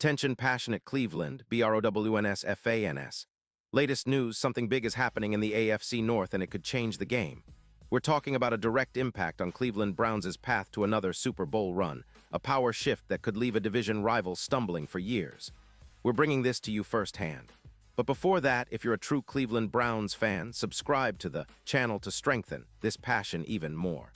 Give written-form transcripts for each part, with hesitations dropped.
Attention passionate Cleveland, BROWNS. Latest news, something big is happening in the AFC North and it could change the game. We're talking about a direct impact on Cleveland Browns' path to another Super Bowl run, a power shift that could leave a division rival stumbling for years. We're bringing this to you firsthand. But before that, if you're a true Cleveland Browns fan, subscribe to the channel to strengthen this passion even more.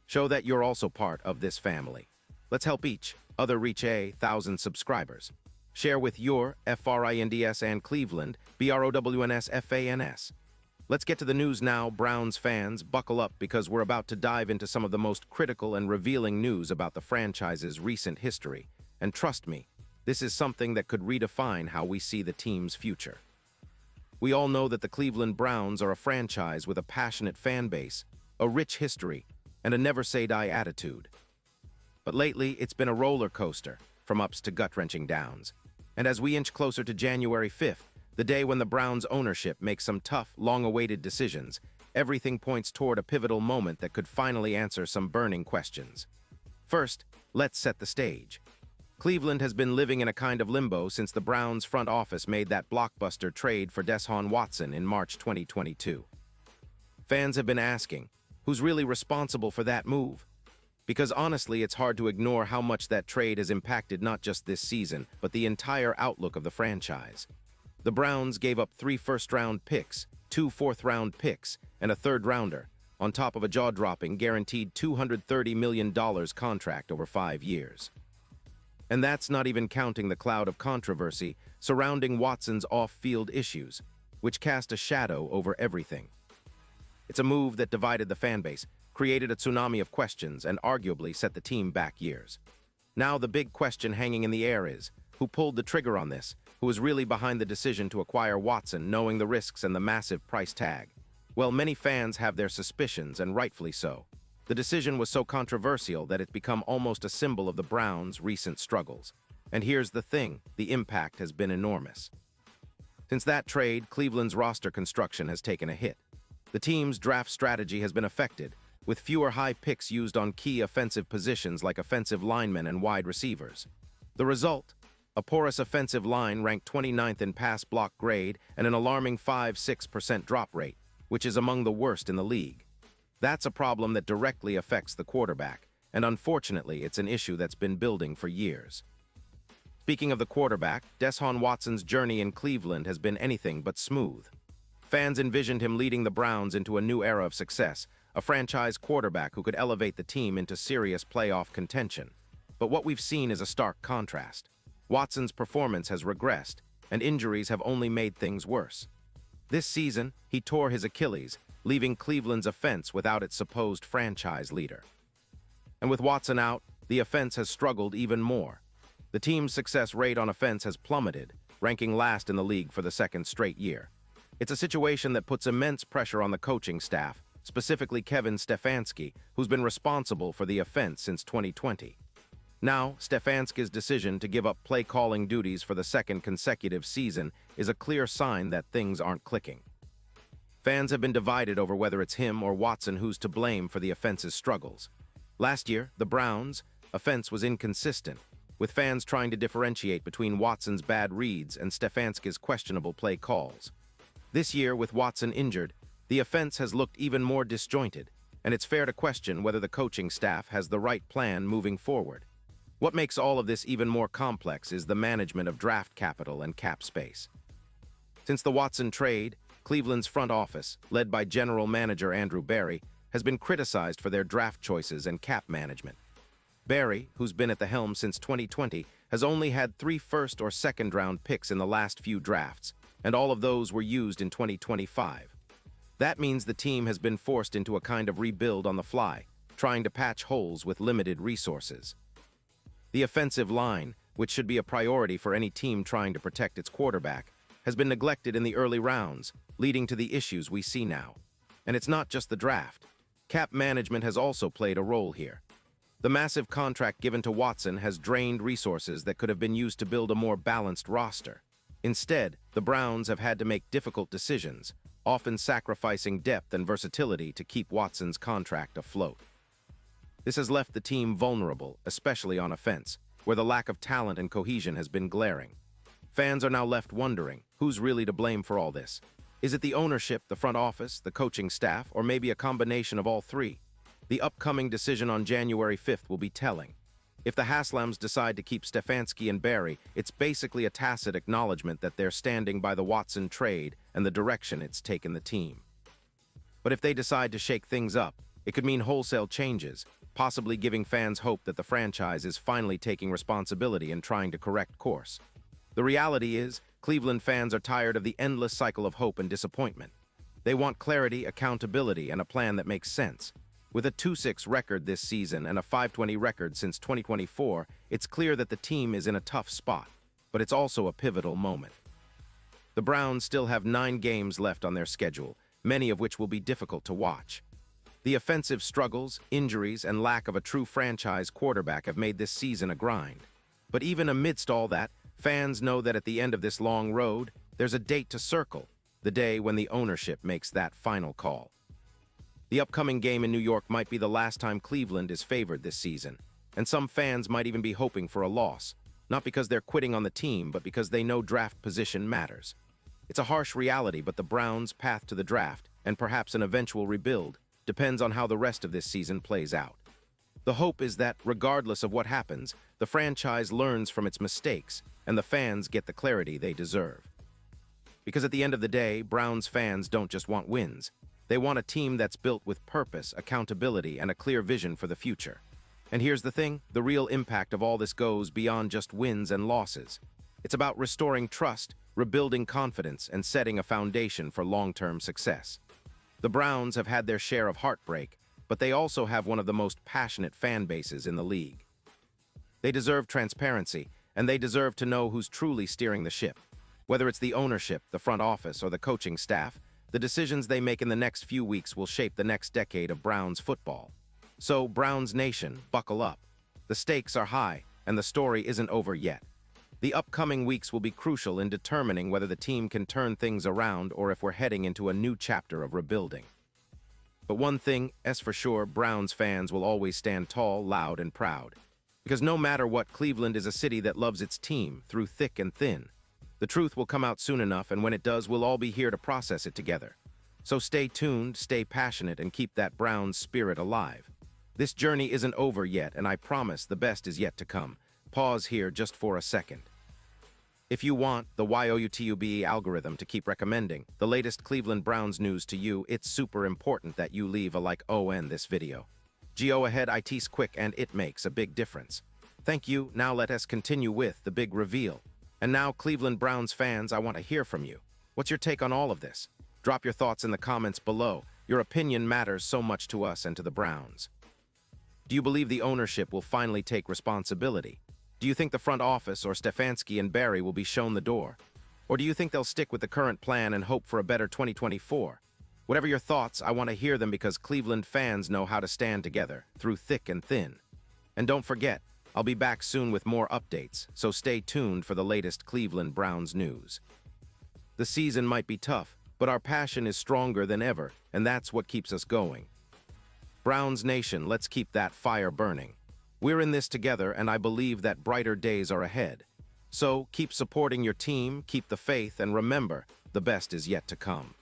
Show that you're also part of this family. Let's help each other reach 1,000 subscribers. Share with your FRINDS and Cleveland, BROWNS. Let's get to the news now, Browns fans. Buckle up because we're about to dive into some of the most critical and revealing news about the franchise's recent history. And trust me, this is something that could redefine how we see the team's future. We all know that the Cleveland Browns are a franchise with a passionate fan base, a rich history, and a never-say-die attitude. But lately, it's been a roller coaster, from ups to gut-wrenching downs. And as we inch closer to January 5th, the day when the Browns' ownership makes some tough, long-awaited decisions, everything points toward a pivotal moment that could finally answer some burning questions. First, let's set the stage. Cleveland has been living in a kind of limbo since the Browns' front office made that blockbuster trade for Deshaun Watson in March 2022. Fans have been asking, who's really responsible for that move? Because honestly, it's hard to ignore how much that trade has impacted not just this season, but the entire outlook of the franchise. The Browns gave up 3 first-round picks, 2 fourth-round picks, and a third-rounder, on top of a jaw-dropping, guaranteed $230 million contract over 5 years. And that's not even counting the cloud of controversy surrounding Watson's off-field issues, which cast a shadow over everything. It's a move that divided the fan base, created a tsunami of questions, and arguably set the team back years. Now the big question hanging in the air is, who pulled the trigger on this? Who was really behind the decision to acquire Watson, knowing the risks and the massive price tag? Well, many fans have their suspicions, and rightfully so. The decision was so controversial that it's become almost a symbol of the Browns' recent struggles. And here's the thing, the impact has been enormous. Since that trade, Cleveland's roster construction has taken a hit. The team's draft strategy has been affected, with fewer high picks used on key offensive positions like offensive linemen and wide receivers. The result? A porous offensive line ranked 29th in pass block grade and an alarming 5-6% drop rate, which is among the worst in the league. That's a problem that directly affects the quarterback, and unfortunately, it's an issue that's been building for years. Speaking of the quarterback, Deshaun Watson's journey in Cleveland has been anything but smooth. Fans envisioned him leading the Browns into a new era of success, a franchise quarterback who could elevate the team into serious playoff contention. But what we've seen is a stark contrast. Watson's performance has regressed, and injuries have only made things worse. This season, he tore his Achilles, leaving Cleveland's offense without its supposed franchise leader. And with Watson out, the offense has struggled even more. The team's success rate on offense has plummeted, ranking last in the league for the second straight year. It's a situation that puts immense pressure on the coaching staff, specifically Kevin Stefanski, who's been responsible for the offense since 2020. Now, Stefanski's decision to give up play-calling duties for the second consecutive season is a clear sign that things aren't clicking. Fans have been divided over whether it's him or Watson who's to blame for the offense's struggles. Last year, the Browns' offense was inconsistent, with fans trying to differentiate between Watson's bad reads and Stefanski's questionable play calls. This year, with Watson injured, the offense has looked even more disjointed, and it's fair to question whether the coaching staff has the right plan moving forward. What makes all of this even more complex is the management of draft capital and cap space. Since the Watson trade, Cleveland's front office, led by general manager Andrew Berry, has been criticized for their draft choices and cap management. Berry, who's been at the helm since 2020, has only had 3 first- or second-round picks in the last few drafts, and all of those were used in 2025. That means the team has been forced into a kind of rebuild on the fly, trying to patch holes with limited resources. The offensive line, which should be a priority for any team trying to protect its quarterback, has been neglected in the early rounds, leading to the issues we see now. And it's not just the draft. Cap management has also played a role here. The massive contract given to Watson has drained resources that could have been used to build a more balanced roster. Instead, the Browns have had to make difficult decisions, often sacrificing depth and versatility to keep Watson's contract afloat. This has left the team vulnerable, especially on offense, where the lack of talent and cohesion has been glaring. Fans are now left wondering, who's really to blame for all this? Is it the ownership, the front office, the coaching staff, or maybe a combination of all three? The upcoming decision on January 5th will be telling. If the Haslams decide to keep Stefanski and Barry, it's basically a tacit acknowledgement that they're standing by the Watson trade and the direction it's taken the team. But if they decide to shake things up, it could mean wholesale changes, possibly giving fans hope that the franchise is finally taking responsibility and trying to correct course. The reality is, Cleveland fans are tired of the endless cycle of hope and disappointment. They want clarity, accountability, and a plan that makes sense. With a 2-6 record this season and a 520 record since 2024, it's clear that the team is in a tough spot, but it's also a pivotal moment. The Browns still have 9 games left on their schedule, many of which will be difficult to watch. The offensive struggles, injuries, and lack of a true franchise quarterback have made this season a grind. But even amidst all that, fans know that at the end of this long road, there's a date to circle, the day when the ownership makes that final call. The upcoming game in New York might be the last time Cleveland is favored this season, and some fans might even be hoping for a loss, not because they're quitting on the team, but because they know draft position matters. It's a harsh reality, but the Browns' path to the draft, and perhaps an eventual rebuild, depends on how the rest of this season plays out. The hope is that, regardless of what happens, the franchise learns from its mistakes, and the fans get the clarity they deserve. Because at the end of the day, Browns fans don't just want wins. They want a team that's built with purpose, accountability, and a clear vision for the future. And here's the thing, the real impact of all this goes beyond just wins and losses. It's about restoring trust, rebuilding confidence, and setting a foundation for long-term success. The Browns have had their share of heartbreak, but they also have one of the most passionate fan bases in the league. They deserve transparency, and they deserve to know who's truly steering the ship. Whether it's the ownership, the front office, or the coaching staff, the decisions they make in the next few weeks will shape the next decade of Browns football. So, Browns Nation, buckle up. The stakes are high, and the story isn't over yet. The upcoming weeks will be crucial in determining whether the team can turn things around or if we're heading into a new chapter of rebuilding. But one thing is for sure, Browns fans will always stand tall, loud, and proud. Because no matter what, Cleveland is a city that loves its team, through thick and thin. The truth will come out soon enough, and when it does, we'll all be here to process it together. So stay tuned, stay passionate, and keep that Browns spirit alive. This journey isn't over yet, and I promise the best is yet to come. Pause here just for a second. If you want the YOUTUBE algorithm to keep recommending the latest Cleveland Browns news to you, it's super important that you leave a like on this video. Go ahead, it's quick and it makes a big difference. Thank you. Now let us continue with the big reveal. And now, Cleveland Browns fans, I want to hear from you. What's your take on all of this? Drop your thoughts in the comments below. Your opinion matters so much to us and to the Browns. Do you believe the ownership will finally take responsibility? Do you think the front office or Stefanski and Barry will be shown the door? Or do you think they'll stick with the current plan and hope for a better 2024? Whatever your thoughts, I want to hear them because Cleveland fans know how to stand together, through thick and thin. And don't forget, I'll be back soon with more updates, so stay tuned for the latest Cleveland Browns news. The season might be tough, but our passion is stronger than ever, and that's what keeps us going. Browns Nation, let's keep that fire burning. We're in this together, and I believe that brighter days are ahead. So keep supporting your team, keep the faith, and remember, the best is yet to come.